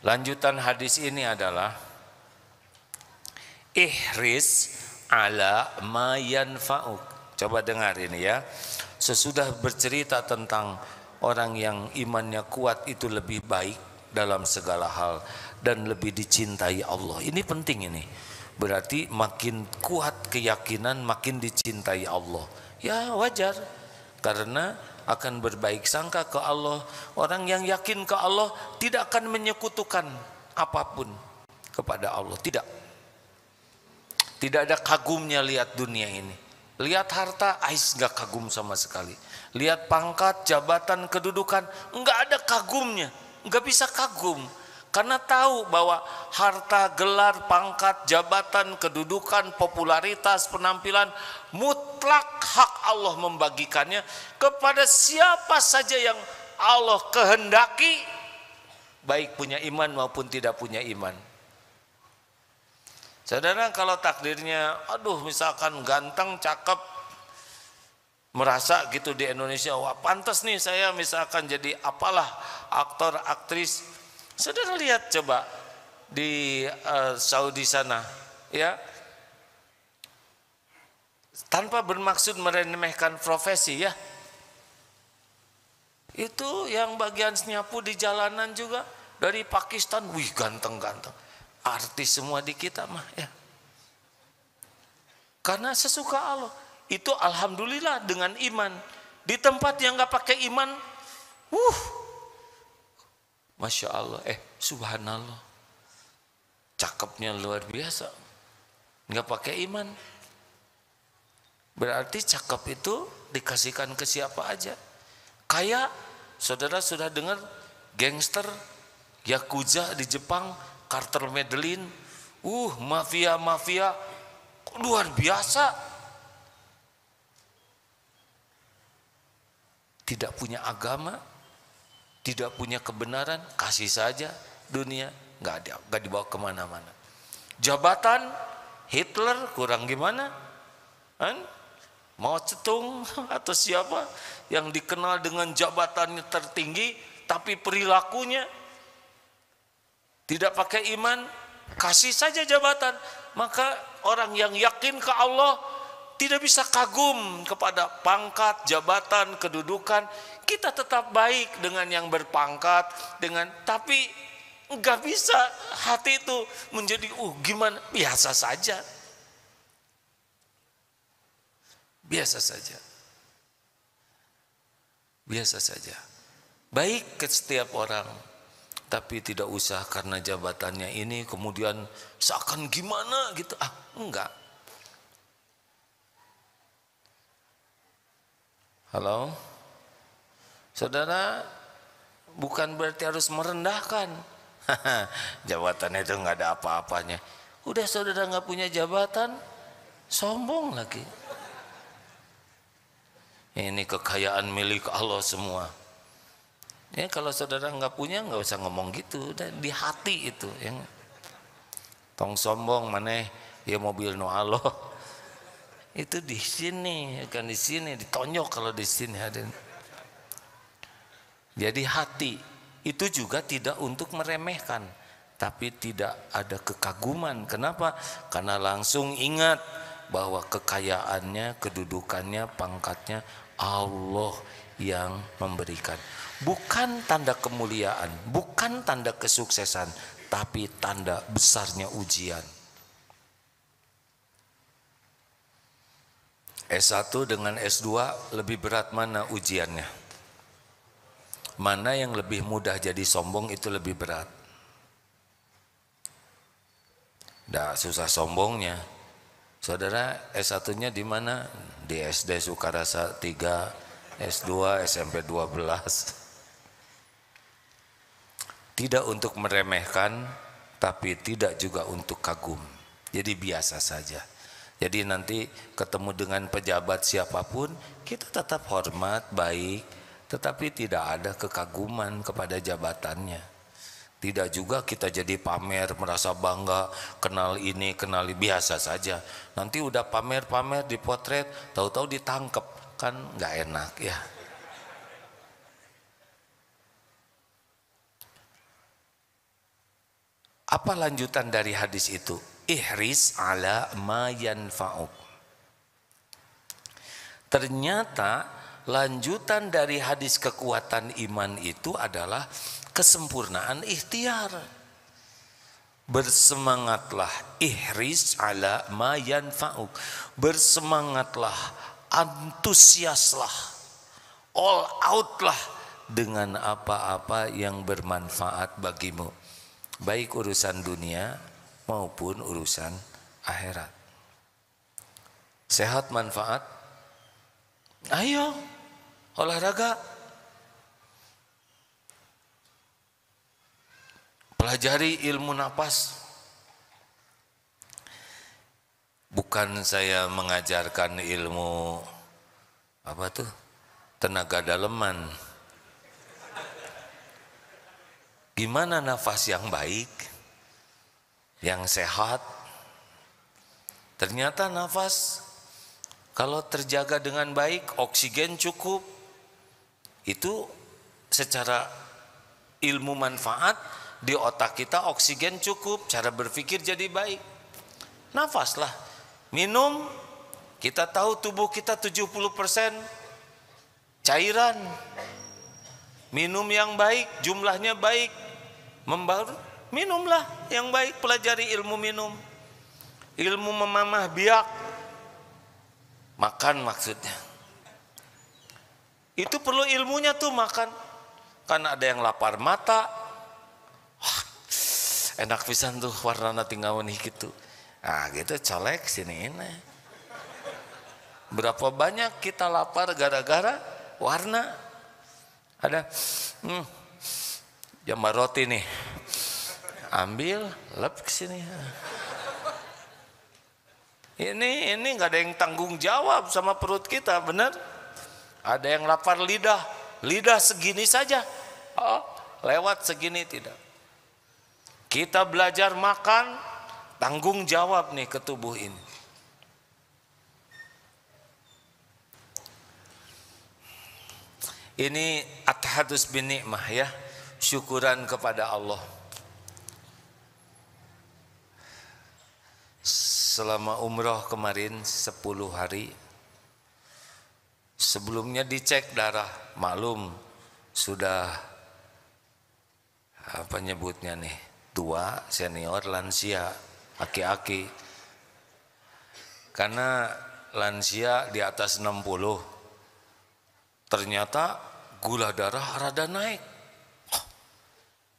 Lanjutan hadis ini adalah ihris ala ma yanfa'uk. Coba dengar ini ya. Sesudah bercerita tentang orang yang imannya kuat itu lebih baik dalam segala hal dan lebih dicintai Allah. Ini penting ini. Berarti makin kuat keyakinan makin dicintai Allah. Ya wajar, karena akan berbaik sangka ke Allah. Orang yang yakin ke Allah tidak akan menyekutukan apapun kepada Allah. Tidak ada kagumnya lihat dunia ini. Lihat harta, ais gak kagum sama sekali. Lihat pangkat, jabatan, kedudukan, enggak ada kagumnya. Enggak bisa kagum. Karena tahu bahwa harta, gelar, pangkat, jabatan, kedudukan, popularitas, penampilan mutlak hak Allah membagikannya kepada siapa saja yang Allah kehendaki, baik punya iman maupun tidak punya iman. Saudara, kalau takdirnya aduh misalkan ganteng, cakep, merasa gitu di Indonesia, wah pantas nih saya misalkan jadi apalah aktor, aktris. Saudara lihat coba di Saudi sana, ya, tanpa bermaksud meremehkan profesi ya, itu yang bagian nyapu di jalanan juga dari Pakistan, wih ganteng-ganteng, artis semua di kita mah ya, karena sesuka Allah. Itu alhamdulillah dengan iman. Di tempat yang nggak pakai iman, Masya Allah, subhanallah, cakepnya luar biasa, nggak pakai iman. Berarti cakep itu dikasihkan ke siapa aja. Kayak saudara sudah dengar gangster Yakuza di Jepang, Carter Medellin, mafia luar biasa, tidak punya agama, tidak punya kebenaran, kasih saja dunia, nggak dibawa kemana-mana. Jabatan Hitler kurang gimana, kan? Mao Zedong atau siapa yang dikenal dengan jabatannya tertinggi, tapi perilakunya tidak pakai iman, kasih saja jabatan. Maka orang yang yakin ke Allah tidak bisa kagum kepada pangkat, jabatan, kedudukan. Kita tetap baik dengan yang berpangkat, tapi nggak bisa hati itu menjadi gimana, biasa saja. Biasa saja. Biasa saja. Baik ke setiap orang, tapi tidak usah karena jabatannya ini kemudian seakan gimana gitu. Enggak. Halo? Saudara, bukan berarti harus merendahkan. Jabatan itu nggak ada apa-apanya. Udah saudara nggak punya jabatan, sombong lagi. Ini kekayaan milik Allah semua. Ya kalau saudara nggak punya nggak usah ngomong gitu. Dan di hati itu, yang tong sombong maneh ya mobil no Allah. Itu di sini, kan di sini ditonjok kalau di sini hadirin. Jadi hati itu juga tidak untuk meremehkan, tapi tidak ada kekaguman. Kenapa? Karena langsung ingat bahwa kekayaannya, kedudukannya, pangkatnya Allah yang memberikan. Bukan tanda kemuliaan, bukan tanda kesuksesan, tapi tanda besarnya ujian. S1 dengan S2 lebih berat mana ujiannya? Mana yang lebih mudah jadi sombong itu lebih berat? Dah susah sombongnya. Saudara S1-nya di mana? Di SD Sukarasa 3, S2 SMP 12. Tidak untuk meremehkan, tapi tidak juga untuk kagum. Jadi biasa saja. Jadi nanti ketemu dengan pejabat siapapun, kita tetap hormat, baik, tetapi tidak ada kekaguman kepada jabatannya. Tidak juga kita jadi pamer, merasa bangga, kenal ini, kenal ini, biasa saja. Nanti udah pamer-pamer, dipotret, tahu-tahu ditangkep, kan nggak enak ya. Apa lanjutan dari hadis itu? Ihris ala ma yanfa'uk. Ternyata lanjutan dari hadis kekuatan iman itu adalah kesempurnaan ikhtiar. Bersemangatlah, ihris ala ma yanfa'uk. Bersemangatlah, antusiaslah, all outlah dengan apa-apa yang bermanfaat bagimu, baik urusan dunia maupun urusan akhirat. Sehat manfaat, ayo olahraga, pelajari ilmu napas. Bukan saya mengajarkan ilmu apa tuh, tenaga daleman. Gimana nafas yang baik, yang sehat? Ternyata nafas kalau terjaga dengan baik, oksigen cukup, itu secara ilmu manfaat di otak kita oksigen cukup, cara berpikir jadi baik. Nafaslah, minum, kita tahu tubuh kita 70% cairan. Minum yang baik, jumlahnya baik, membaur, minumlah yang baik, pelajari ilmu minum, ilmu memamah biak, makan maksudnya. Itu perlu ilmunya tuh makan, karena ada yang lapar mata, wah, enak pisan tuh warnanya tinggal nih gitu. Nah gitu colek sini ini. Berapa banyak kita lapar gara-gara warna. Ada jambar roti nih, ambil lep ke sini. Ini nggak ada yang tanggung jawab sama perut kita, benar? Ada yang lapar lidah segini saja, oh, lewat segini tidak. Kita belajar makan, tanggung jawab nih ke tubuh ini. Ini at-tahadus bin ni'mah ya, syukuran kepada Allah. Selama umroh kemarin 10 hari, sebelumnya dicek darah, maklum sudah apa nyebutnya nih, tua, senior, lansia, aki-aki. Karena lansia di atas 60, ternyata gula darah rada naik.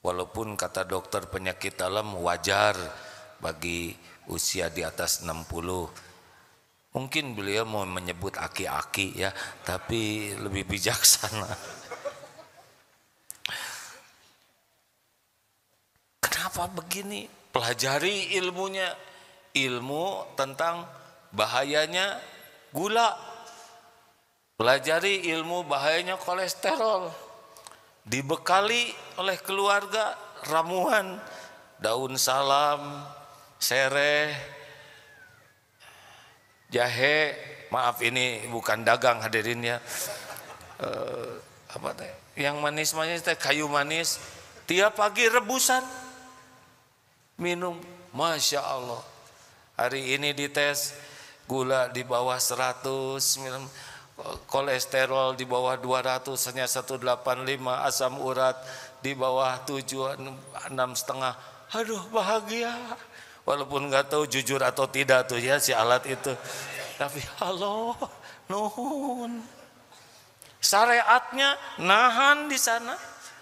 Walaupun kata dokter penyakit dalam wajar bagi usia di atas 60. Mungkin beliau mau menyebut aki-aki ya, tapi lebih bijaksana. Kenapa begini? Pelajari ilmunya, ilmu tentang bahayanya gula. Pelajari ilmu bahayanya kolesterol. Dibekali oleh keluarga ramuan daun salam, sereh, jahe. Maaf ini bukan dagang hadirin ya. Apa teh? Yang manis-manis teh, kayu manis. Tiap pagi rebusan, minum. Masya Allah. Hari ini dites gula di bawah 100, kolesterol di bawah 200, hanya 185, asam urat di bawah 7, 6,5. Aduh bahagia, walaupun nggak tahu jujur atau tidak tuh ya si alat itu, tapi halo nuhun, syariatnya nahan di sana.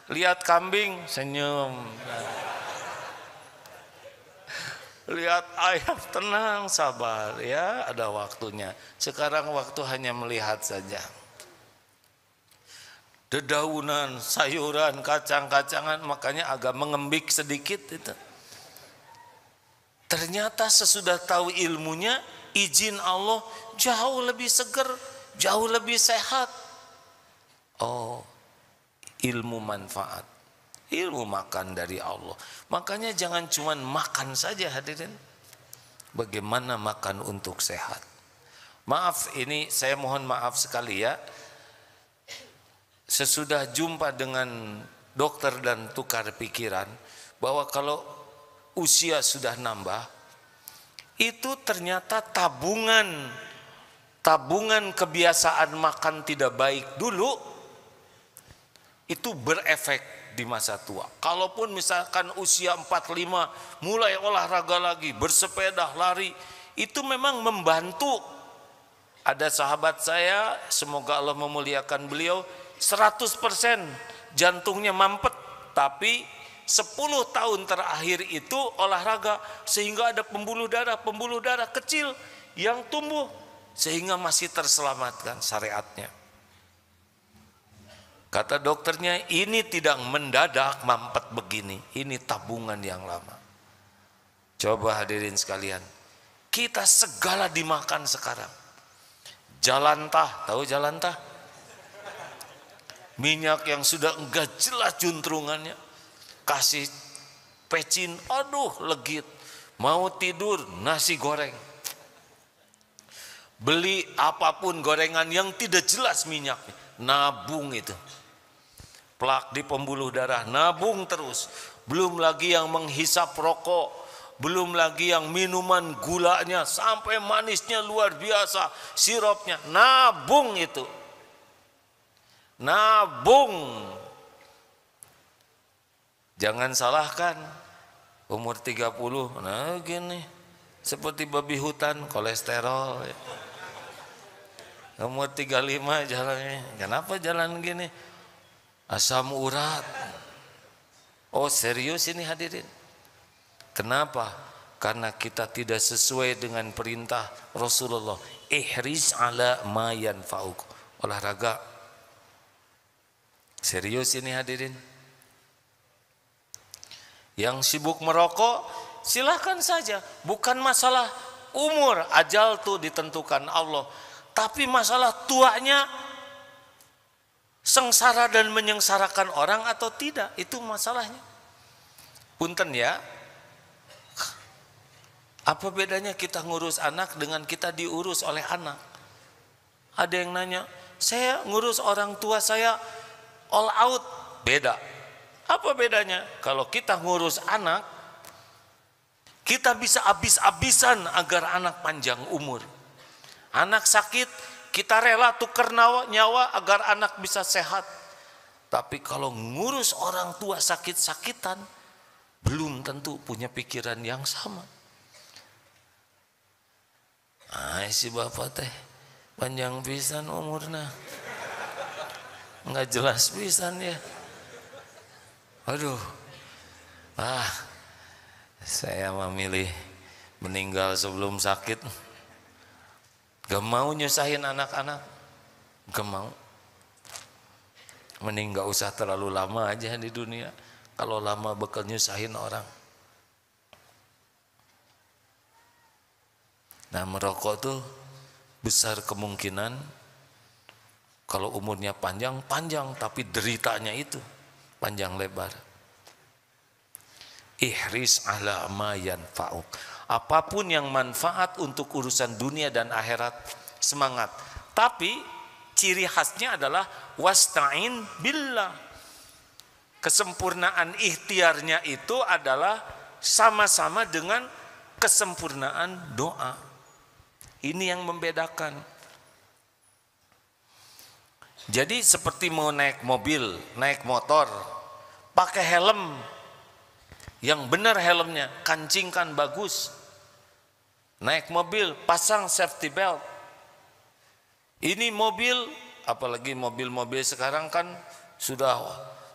Lihat kambing senyum, lihat ayam tenang sabar ya, ada waktunya. Sekarang waktu hanya melihat saja. Dedaunan, sayuran, kacang-kacangan, makanya agak mengembik sedikit itu. Ternyata sesudah tahu ilmunya, izin Allah jauh lebih seger, jauh lebih sehat. Oh, ilmu manfaat. Ilmu makan dari Allah. Makanya jangan cuma makan saja hadirin. Bagaimana makan untuk sehat? Maaf, ini saya mohon maaf sekali ya. Sesudah jumpa dengan dokter dan tukar pikiran, bahwa kalau usia sudah nambah, itu ternyata tabungan kebiasaan makan tidak baik dulu itu berefek di masa tua. Kalaupun misalkan usia 45 mulai olahraga lagi, bersepeda, lari, itu memang membantu. Ada sahabat saya, semoga Allah memuliakan beliau, 100% jantungnya mampet, tapi 10 tahun terakhir itu olahraga sehingga ada pembuluh darah kecil yang tumbuh sehingga masih terselamatkan syariatnya. Kata dokternya, ini tidak mendadak mampet begini, ini tabungan yang lama. Coba hadirin sekalian, kita segala dimakan sekarang. Jalantah, tahu jalantah? Minyak yang sudah enggak jelas juntrungannya, kasih pecin, aduh legit. Mau tidur nasi goreng, beli apapun gorengan yang tidak jelas minyaknya, nabung itu. Plak di pembuluh darah, nabung terus. Belum lagi yang menghisap rokok, belum lagi yang minuman gulanya sampai manisnya luar biasa, sirupnya, nabung itu. Nabung. Jangan salahkan umur 30, nah gini, seperti babi hutan, kolesterol. Umur 35 jalannya, kenapa jalan gini? Asam urat. Oh serius ini hadirin. Kenapa? Karena kita tidak sesuai dengan perintah Rasulullah. Ihris ala ma yanfa'uk. Olahraga. Serius ini hadirin. Yang sibuk merokok silahkan saja. Bukan masalah umur, ajal tuh ditentukan Allah. Tapi masalah tuanya sengsara dan menyengsarakan orang atau tidak, itu masalahnya. Punten ya. Apa bedanya kita ngurus anak dengan kita diurus oleh anak? Ada yang nanya, saya ngurus orang tua saya all out. Beda. Apa bedanya? Kalau kita ngurus anak, kita bisa habis-habisan agar anak panjang umur. Anak sakit, kita rela tukar nyawa agar anak bisa sehat. Tapi kalau ngurus orang tua sakit-sakitan, belum tentu punya pikiran yang sama. Si bapak teh panjang pisan umurna, nggak jelas pisan ya. Aduh, saya memilih meninggal sebelum sakit. Gak mau nyusahin anak-anak, gak mau. Mending gak usah terlalu lama aja di dunia. Kalau lama bakal nyusahin orang. Nah merokok tuh besar kemungkinan kalau umurnya panjang, tapi deritanya itu panjang lebar. Ihris ala ma yanfa'uk. Apapun yang manfaat untuk urusan dunia dan akhirat, semangat. Tapi ciri khasnya adalah wasta'in billah. Kesempurnaan ikhtiarnya itu adalah sama-sama dengan kesempurnaan doa. Ini yang membedakan. Jadi seperti mau naik mobil, naik motor, pakai helm yang benar helmnya, kancingkan bagus. Naik mobil, pasang safety belt. Ini mobil, apalagi mobil-mobil sekarang kan sudah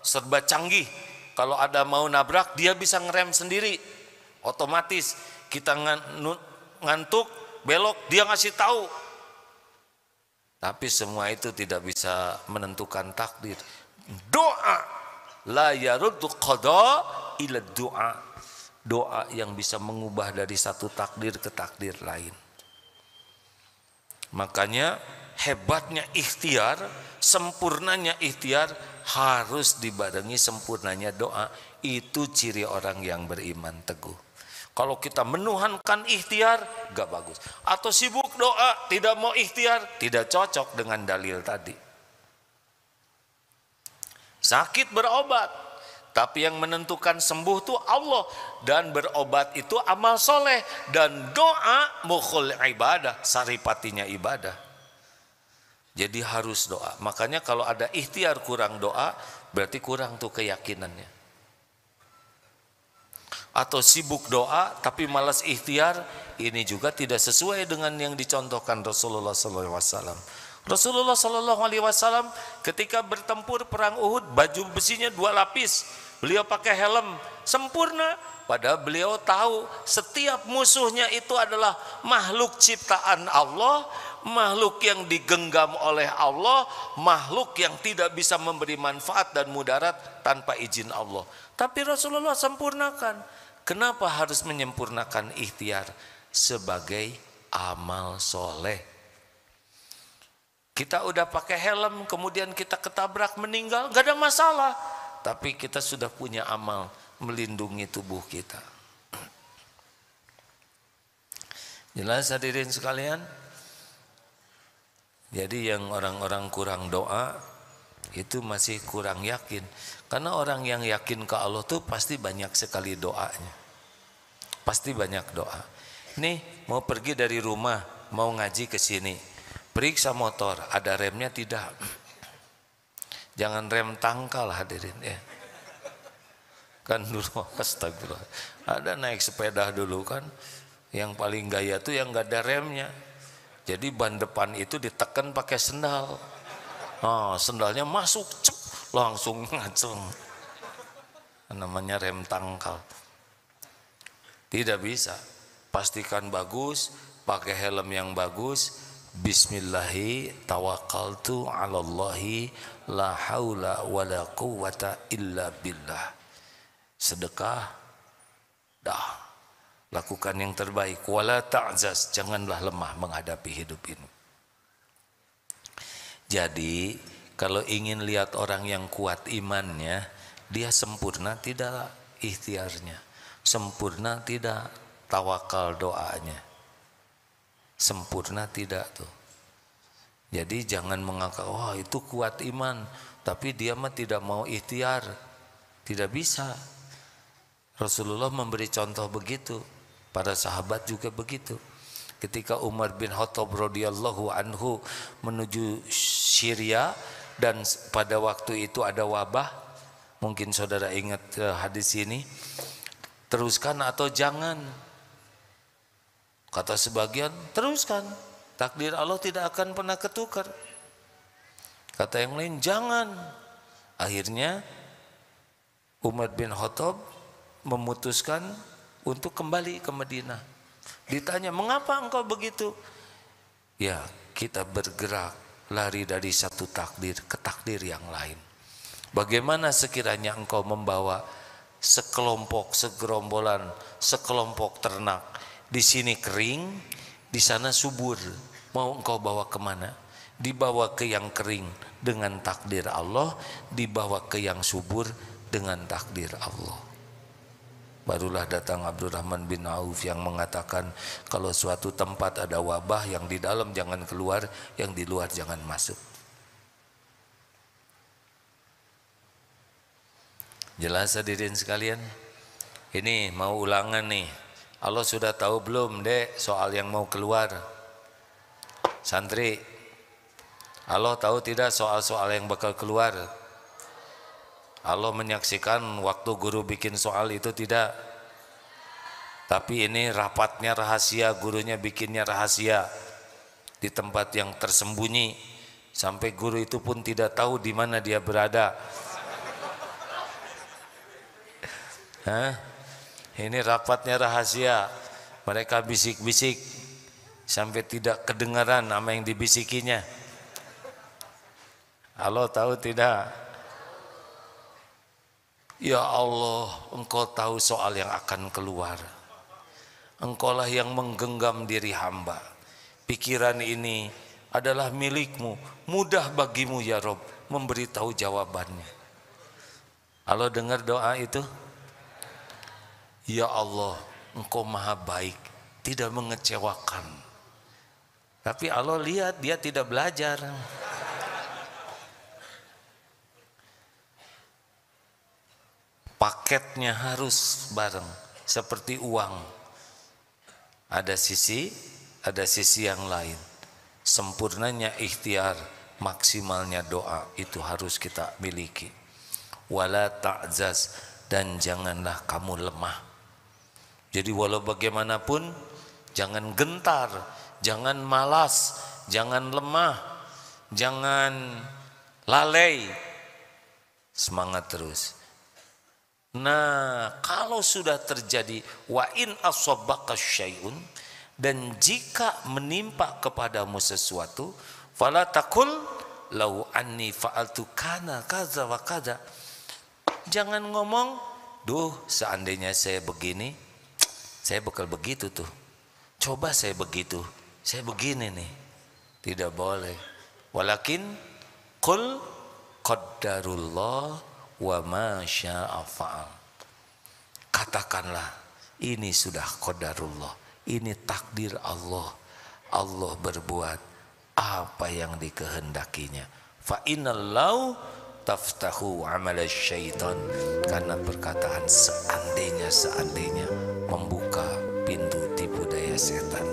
serba canggih. Kalau ada mau nabrak, dia bisa ngerem sendiri, otomatis. Kita ngantuk, belok, dia ngasih tahu. Tapi semua itu tidak bisa menentukan takdir. Doa la yaruddu qada ila doa. Doa yang bisa mengubah dari satu takdir ke takdir lain. Makanya hebatnya ikhtiar, sempurnanya ikhtiar harus dibarengi sempurnanya doa. Itu ciri orang yang beriman teguh. Kalau kita menuhankan ikhtiar, gak bagus. Atau sibuk doa, tidak mau ikhtiar, tidak cocok dengan dalil tadi. Sakit berobat, Tapi yang menentukan sembuh itu Allah, dan berobat itu amal soleh, dan doa mukhul ibadah, saripatinya ibadah. Jadi harus doa. Makanya kalau ada ikhtiar kurang doa, berarti kurang tuh keyakinannya. Atau sibuk doa tapi malas ikhtiar, ini juga tidak sesuai dengan yang dicontohkan Rasulullah SAW. Rasulullah SAW ketika bertempur perang Uhud, baju besinya 2 lapis, beliau pakai helm sempurna, padahal beliau tahu setiap musuhnya itu adalah makhluk ciptaan Allah, makhluk yang digenggam oleh Allah, makhluk yang tidak bisa memberi manfaat dan mudarat tanpa izin Allah. Tapi Rasulullah sempurnakan. Kenapa harus menyempurnakan ikhtiar? Sebagai amal soleh. Kita udah pakai helm, kemudian kita ketabrak meninggal, gak ada masalah. Tapi kita sudah punya amal melindungi tubuh kita. Jelas hadirin sekalian? Jadi yang orang-orang kurang doa itu masih kurang yakin. Karena orang yang yakin ke Allah tuh pasti banyak sekali doanya. Pasti banyak doa. Nih mau pergi dari rumah, mau ngaji ke sini, periksa motor, ada remnya tidak? Jangan rem tangkal hadirin ya. Kan dulu astagfirullah, ada naik sepeda dulu kan, yang paling gaya tuh yang gak ada remnya. Jadi ban depan itu ditekan pakai sendal. Oh, sendalnya masuk, cep, langsung ngaceng. Namanya rem tangkal. Tidak bisa. Pastikan bagus, pakai helm yang bagus. Bismillahi tawakkaltu 'alallahi la haula wala quwata illa billah. Sedekah, dah, lakukan yang terbaik. Wala ta'zaz, janganlah lemah menghadapi hidup ini. Jadi kalau ingin lihat orang yang kuat imannya, dia sempurna tidak ikhtiarnya, sempurna tidak tawakal doanya, sempurna tidak tuh. Jadi jangan menganggap wah itu kuat iman, tapi dia mah tidak mau ikhtiar, tidak bisa. Rasulullah memberi contoh begitu, para sahabat juga begitu. Ketika Umar bin Khattab radhiyallahu anhu menuju Syria dan pada waktu itu ada wabah, mungkin saudara ingat hadis ini, teruskan atau jangan? Kata sebagian, teruskan, takdir Allah tidak akan pernah ketukar. Kata yang lain, jangan. Akhirnya Umar bin Khattab memutuskan untuk kembali ke Madinah. Ditanya, mengapa engkau begitu? Ya, kita bergerak lari dari satu takdir ke takdir yang lain. Bagaimana sekiranya engkau membawa sekelompok, segerombolan, sekelompok ternak, di sini kering, di sana subur, mau engkau bawa kemana? Dibawa ke yang kering dengan takdir Allah, dibawa ke yang subur dengan takdir Allah. Barulah datang Abdurrahman bin Auf yang mengatakan, kalau suatu tempat ada wabah, yang di dalam jangan keluar, yang di luar jangan masuk. Jelas hadirin sekalian? Ini mau ulangan nih. Allah sudah tahu belum dek soal yang mau keluar? Santri, Allah tahu tidak soal-soal yang bakal keluar? Allah menyaksikan waktu guru bikin soal itu tidak? Tapi ini rapatnya rahasia, gurunya bikinnya rahasia di tempat yang tersembunyi, sampai guru itu pun tidak tahu di mana dia berada. Hah? Ini rapatnya rahasia, mereka bisik-bisik sampai tidak kedengaran apa yang dibisikinya. Allah tahu tidak? Ya Allah, engkau tahu soal yang akan keluar. Engkaulah yang menggenggam diri hamba. Pikiran ini adalah milikmu, mudah bagimu ya Rob memberitahu jawabannya. Allah dengar doa itu? Ya Allah, engkau maha baik, tidak mengecewakan. Tapi Allah lihat dia tidak belajar. paketnya harus bareng seperti uang. Ada sisi yang lain. Sempurnanya ikhtiar, maksimalnya doa itu harus kita miliki. Wala ta'zaz, dan janganlah kamu lemah. Jadi walau bagaimanapun jangan gentar, jangan malas, jangan lemah, jangan lalai. Semangat terus. Nah, kalau sudah terjadi wa in asabbaka syai'un, dan jika menimpa kepadamu sesuatu, fala taqul lau anni fa'altu kana kaza wa kaza. Jangan ngomong, duh seandainya saya begini, saya bakal begitu tuh. Coba saya begitu, saya begini nih. Tidak boleh. Walakin qul qaddarullah wa ma syaa fa'al. Katakanlah ini sudah qadarullah, ini takdir Allah. Allah berbuat apa yang dikehendakinya. Fa innallahu taftahu amal syaitan, karena perkataan seandainya membuka pintu tipu daya setan.